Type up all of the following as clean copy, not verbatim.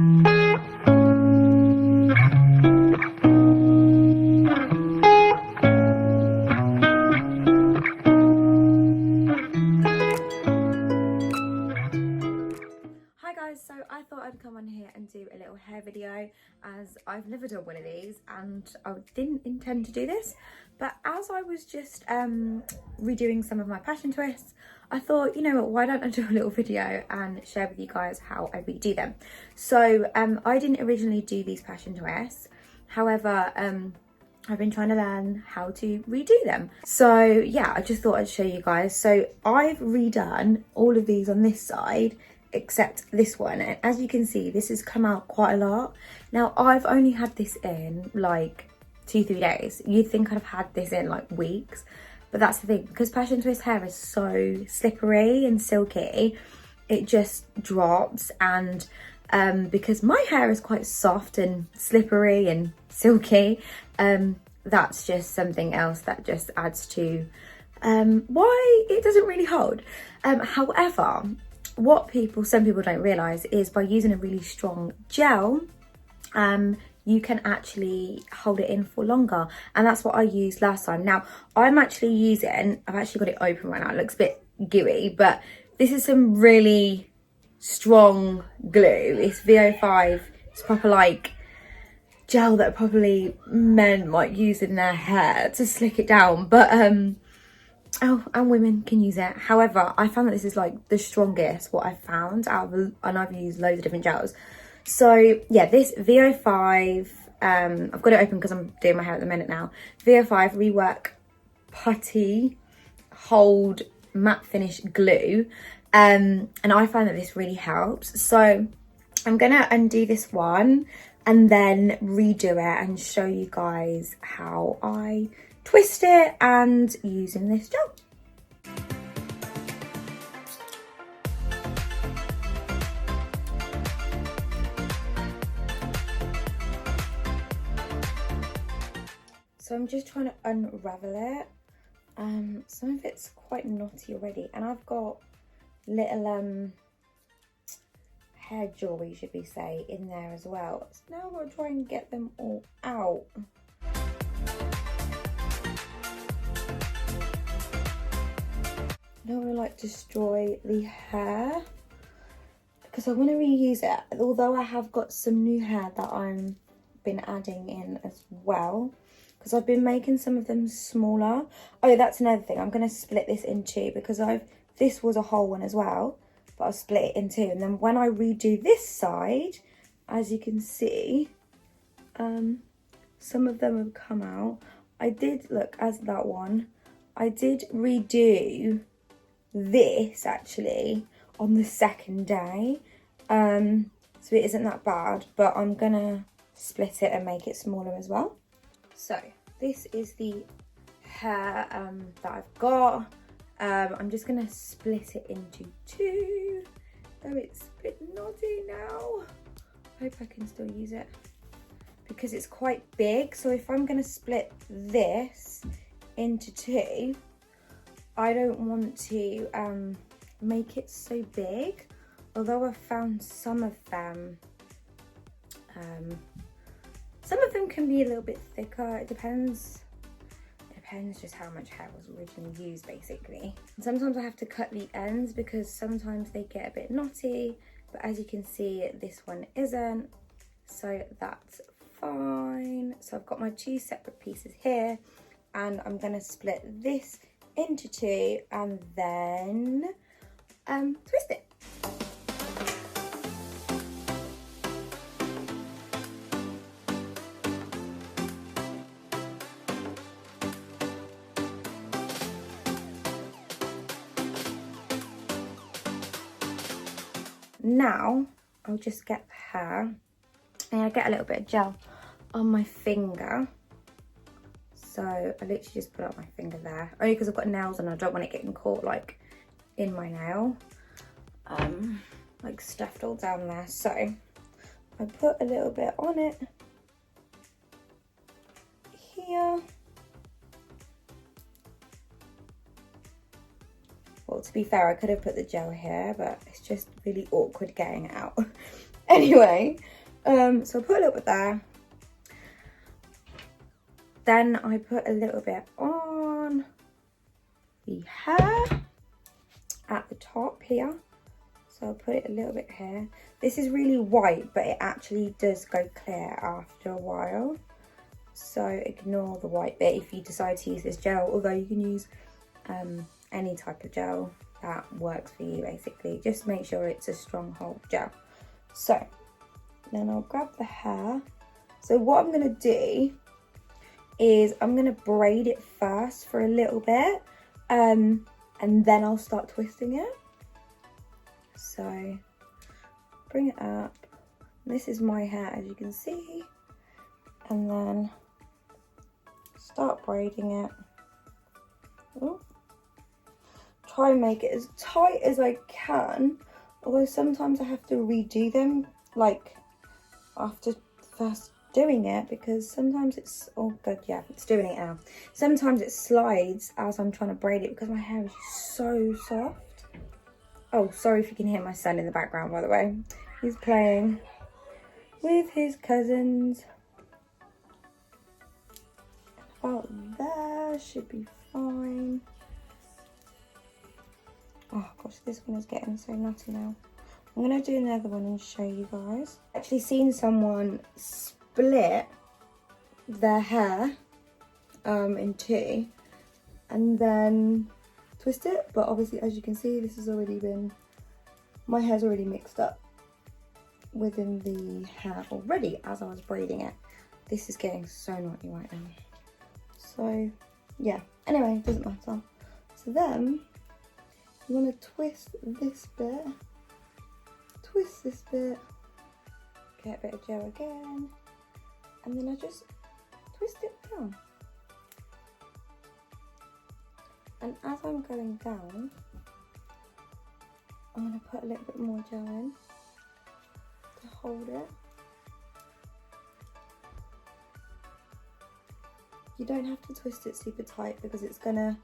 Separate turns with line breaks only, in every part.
Hi guys, so I thought I'd come on here and do a little hair video as I've never done one of these and I didn't intend to do this, but as I was just redoing some of my passion twists, I thought, you know what, why don't I do a little video and share with you guys how I redo them. So I didn't originally do these passion twists, however I've been trying to learn how to redo them. So yeah, I just thought I'd show you guys. So I've redone all of these on this side except this one, and as you can see this has come out quite a lot. Now I've only had this in like 2-3 days. You'd think I'd have had this in like weeks, but that's the thing, because passion twist hair is so slippery and silky, it just drops. And because my hair is quite soft and slippery and silky, that's just something else that just adds to why it doesn't really hold. However, what some people don't realize is by using a really strong gel, you can actually hold it in for longer, and that's what I used last time. Now I'm actually using, I've actually got it open right now, it looks a bit gooey, but this is some really strong glue. It's VO5. It's proper like gel that probably men might use in their hair to slick it down, but oh, and women can use it. However, I found that this is like the strongest what I've found out of, and I've used loads of different gels. So yeah, this VO5, I've got it open because I'm doing my hair at the minute now. VO5 Rework Putty Hold Matte Finish Glue. And I find that this really helps. So I'm gonna undo this one and then redo it and show you guys how I twist it and using this gel. So I'm just trying to unravel it. Some of it's quite knotty already, and I've got little hair jewelry, should we say, in there as well. So now I'm gonna try and get them all out. I don't want to like destroy the hair because I want to reuse it, although I have got some new hair that I've been adding in as well, because I've been making some of them smaller. Oh, that's another thing, I'm going to split this in two because this was a whole one as well, but I'll split it in two, and then when I redo this side, as you can see, some of them have come out. I did, look, as that one, I did redo this actually on the second day, so it isn't that bad, but I'm gonna split it and make it smaller as well. So this is the hair that I've got. I'm just gonna split it into two, though it's a bit knotty now. Hope I can still use it because it's quite big. So if I'm gonna split this into two, I don't want to make it so big, although I've found some of them can be a little bit thicker. It depends just how much hair was originally used, basically. And sometimes I have to cut the ends because sometimes they get a bit knotty, but as you can see, this one isn't, so that's fine. So I've got my two separate pieces here, and I'm gonna split this into two and then twist it. Now I'll just get the hair and I get a little bit of gel on my finger. So I literally just put up my finger there, only because I've got nails and I don't want it getting caught like in my nail, like stuffed all down there. So I put a little bit on it here. Well, to be fair, I could have put the gel here, but it's just really awkward getting it out. Anyway, so I put a little bit there. Then I put a little bit on the hair at the top here. So I'll put it a little bit here. This is really white, but it actually does go clear after a while. So ignore the white bit if you decide to use this gel, although you can use any type of gel that works for you basically. Just make sure it's a strong hold gel. So then I'll grab the hair. So what I'm gonna do is I'm gonna braid it first for a little bit, and then I'll start twisting it. So bring it up. This is my hair, as you can see, and then start braiding it. Ooh. Try and make it as tight as I can, although sometimes I have to redo them like after first doing it, because sometimes it's, oh god, yeah, it's doing it now. Sometimes it slides as I'm trying to braid it because my hair is so soft. Oh, sorry if you can hear my son in the background, by the way. He's playing with his cousins. About there, should be fine. Oh gosh, this one is getting so nutty now. I'm gonna do another one and show you guys. Actually seen someone split their hair in two and then twist it, but obviously, as you can see, this has already been, my hair's already mixed up within the hair already as I was braiding it. This is getting so naughty right now. So yeah, anyway, it doesn't matter. So then you want to twist this bit, twist this bit, get a bit of gel again, and then I just twist it down. And as I'm going down, I'm going to put a little bit more gel in to hold it. You don't have to twist it super tight because it's going to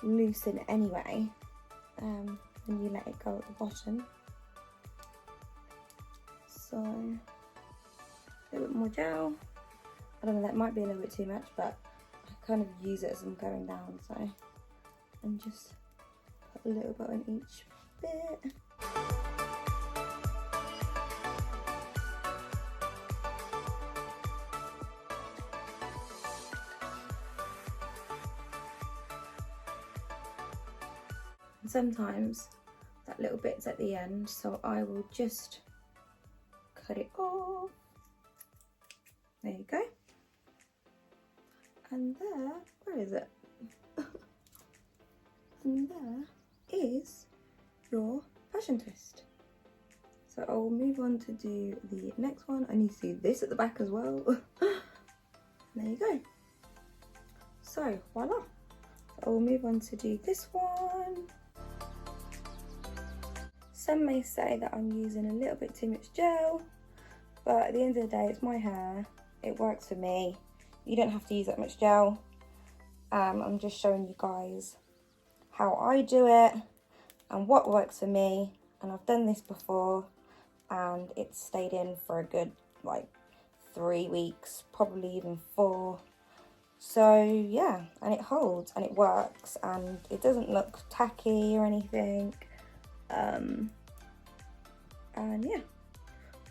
loosen anyway when you let it go at the bottom. So, a little bit more gel. I don't know, that might be a little bit too much, but I kind of use it as I'm going down, so, and just put a little bit on each bit. And sometimes that little bit's at the end, so I will just cut it off. There you go. And there, where is it? And there is your passion twist. So I'll move on to do the next one. I need to do this at the back as well. There you go. So voila. So I'll move on to do this one. Some may say that I'm using a little bit too much gel, but at the end of the day, it's my hair. It works for me. You don't have to use that much gel. I'm just showing you guys how I do it and what works for me. And I've done this before and it's stayed in for a good like 3 weeks, probably even 4. So yeah, and it holds and it works and it doesn't look tacky or anything. And yeah,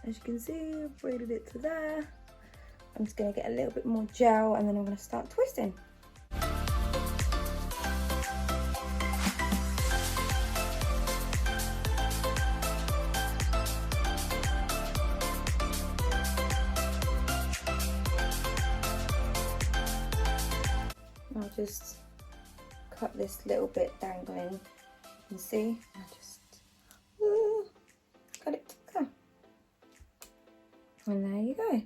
as you can see, I've braided it to there. I'm just going to get a little bit more gel and then I'm going to start twisting. I'll just cut this little bit dangling. You can see, I just cut it there. And there you go.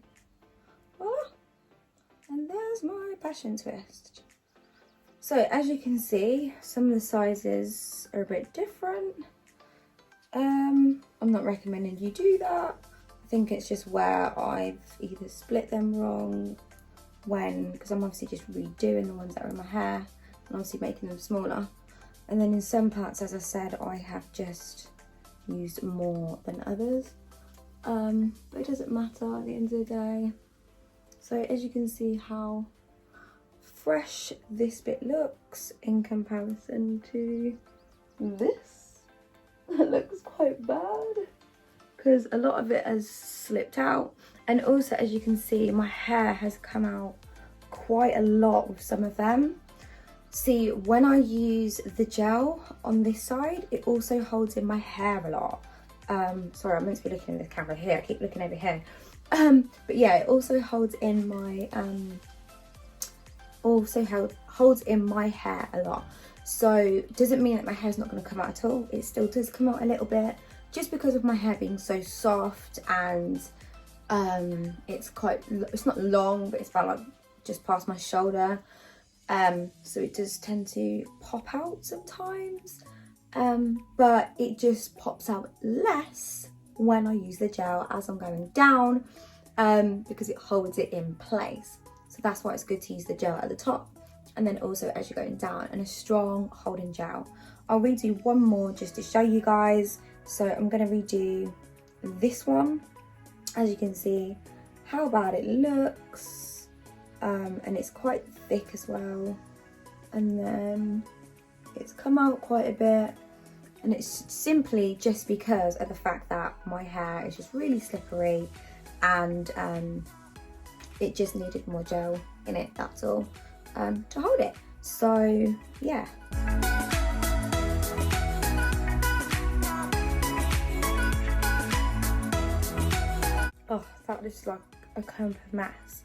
Voila. And there's my passion twist. So as you can see, some of the sizes are a bit different. I'm not recommending you do that. I think it's just where I've either split them wrong because I'm obviously just redoing the ones that are in my hair and obviously making them smaller. And then in some parts, as I said, I have just used more than others. but it doesn't matter at the end of the day. So as you can see how fresh this bit looks in comparison to this. It looks quite bad because a lot of it has slipped out, and also as you can see my hair has come out quite a lot with some of them. See, when I use the gel on this side, it also holds in my hair a lot. Sorry, I'm meant to be looking in the camera here, I keep looking over here. But yeah, it also holds in my holds in my hair a lot. So it doesn't mean that my hair's not going to come out at all. It still does come out a little bit, just because of my hair being so soft, and it's not long, but it's about like just past my shoulder. So it does tend to pop out sometimes, but it just pops out less when I use the gel as I'm going down, because it holds it in place. So that's why it's good to use the gel at the top, and then also as you're going down, and a strong holding gel. I'll redo one more just to show you guys. So I'm going to redo this one. As you can see how bad it looks, and it's quite thick as well, and then it's come out quite a bit, and it's simply just because of the fact that my hair is just really slippery, and it just needed more gel in it, that's all, to hold it. So yeah. Oh, that looks like a clump of mess,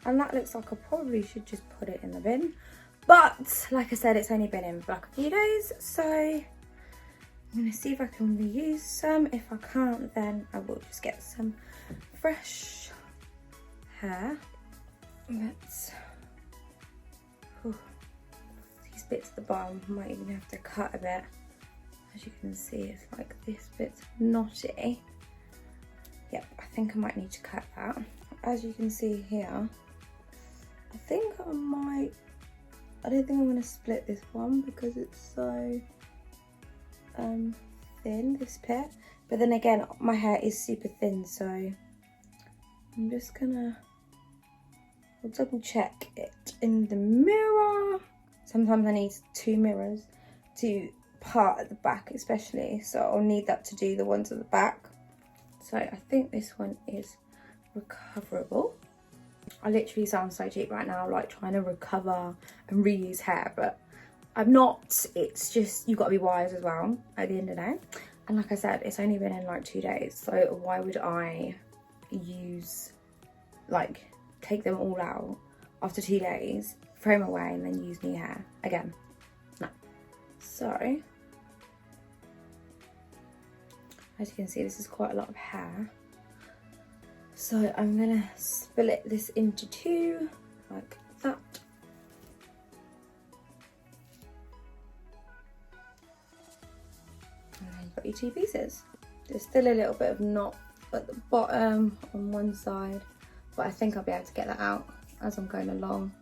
and that looks like I probably should just put it in the bin, but like I said, it's only been in for like a few days, so I'm gonna see if I can reuse some. If I can't, then I will just get some fresh hair. Let's, these bits at the bottom might even have to cut a bit. As you can see, it's like this bit's knotty. Yep, I think I might need to cut that. As you can see here, I think I don't think I'm going to split this one because it's so thin, this bit. But then again, my hair is super thin, so I'm just gonna, I'll double check it in the mirror. Sometimes I need 2 mirrors to part at the back especially, so I'll need that to do the ones at the back. So I think this one is recoverable. I literally sound so cheap right now, like trying to recover and reuse hair, but I'm not. It's just, you've got to be wise as well at the end of the day. And like I said, it's only been in like 2 days, so why would I use, like, take them all out after 2 days, throw them away, and then use new hair again? No. So as you can see, this is quite a lot of hair. So I'm gonna split this into 2, like that. And then you've got your 2 pieces. There's still a little bit of knot at the bottom on one side, but I think I'll be able to get that out as I'm going along.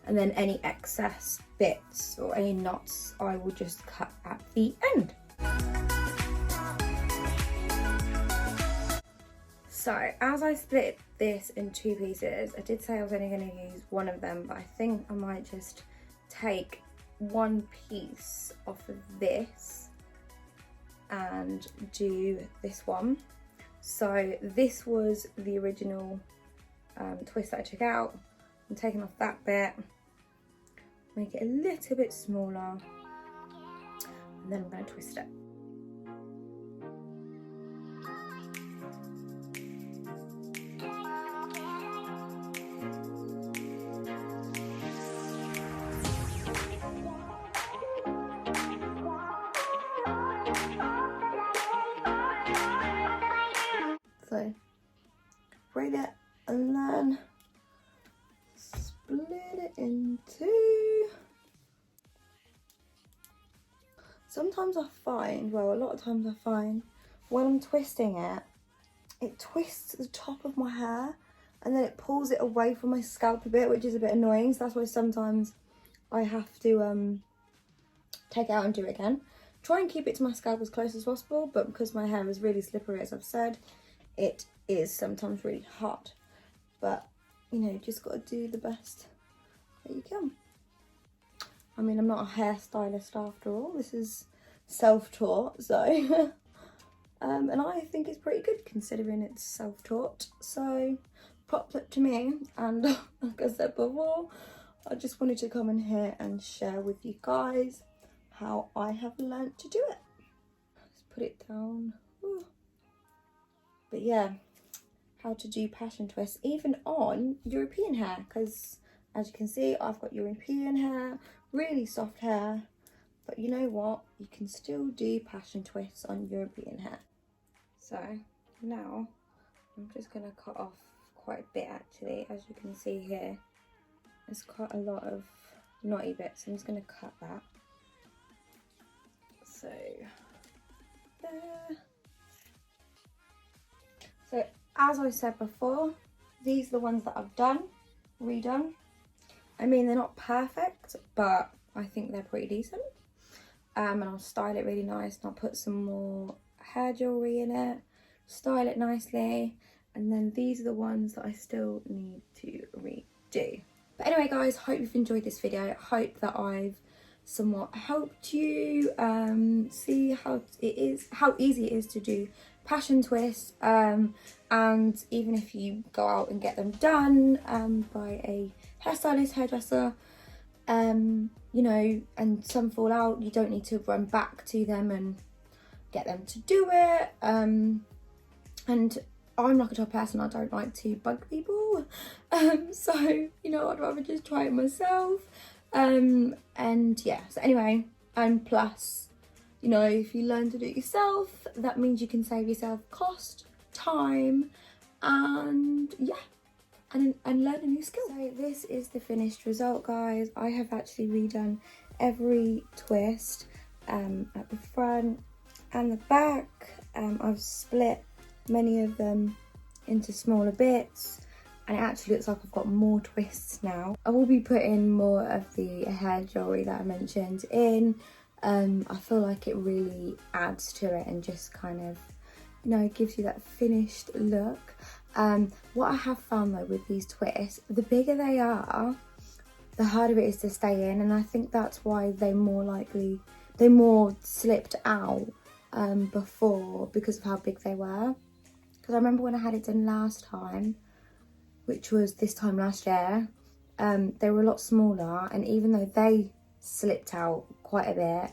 And then any excess bits or any knots, I will just cut at the end. So as I split this in 2 pieces, I did say I was only going to use one of them, but I think I might just take one piece off of this and do this one. So this was the original twist that I took out. I'm taking off that bit, make it a little bit smaller, and then I'm going to twist it. So braid it and then split it in 2. Sometimes I find, well, a lot of times I find when I'm twisting it, it twists the top of my hair and then it pulls it away from my scalp a bit, which is a bit annoying. So that's why sometimes I have to take it out and do it again. Try and keep it to my scalp as close as possible, but because my hair is really slippery, as I've said, it is sometimes really hard, but you know, just got to do the best that you can. I mean, I'm not a hairstylist after all. This is self-taught, so and I think it's pretty good considering it's self-taught. So props up to me. And like I said before, I just wanted to come in here and share with you guys how I have learnt to do it. Let's put it down. Ooh. But yeah, how to do passion twists even on European hair, because as you can see, I've got European hair, really soft hair, but you know what, you can still do passion twists on European hair. So now I'm just going to cut off quite a bit actually. As you can see here, there's quite a lot of knotty bits. I'm just going to cut that. So there. So as I said before, these are the ones that I've redone. I mean, they're not perfect, but I think they're pretty decent. And I'll style it really nice, and I'll put some more hair jewellery in it, style it nicely, and then these are the ones that I still need to redo. But anyway guys, hope you've enjoyed this video. Hope that I've somewhat helped you see how easy it is to do passion twists, and even if you go out and get them done by a hairstylist, hairdresser, you know, and some fall out, you don't need to run back to them and get them to do it. And I'm like a type of person, I don't like to bug people, so you know, I'd rather just try it myself. And yeah, so anyway, and plus, you know, if you learn to do it yourself, that means you can save yourself cost, time, and yeah, and learn a new skill. So this is the finished result, guys. I have actually redone every twist at the front and the back. I've split many of them into smaller bits, and it actually looks like I've got more twists now. I will be putting more of the hair jewellery that I mentioned in. I feel like it really adds to it and just kind of, you know, gives you that finished look. What I have found though with these twists, the bigger they are, the harder it is to stay in, and I think that's why they more slipped out before, because of how big they were. Because I remember when I had it done last time, which was this time last year, they were a lot smaller, and even though they slipped out quite a bit,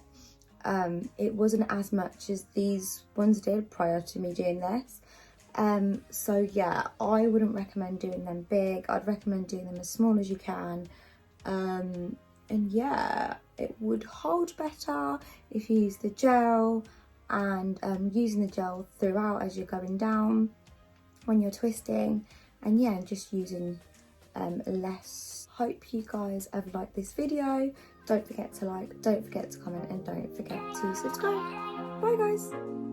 it wasn't as much as these ones did prior to me doing this. So yeah, I wouldn't recommend doing them big. I'd recommend doing them as small as you can. And yeah, it would hold better if you use the gel, and using the gel throughout as you're going down when you're twisting, and yeah, just using less. Hope you guys have liked this video. Don't forget to like, don't forget to comment, and don't forget to subscribe. Bye guys.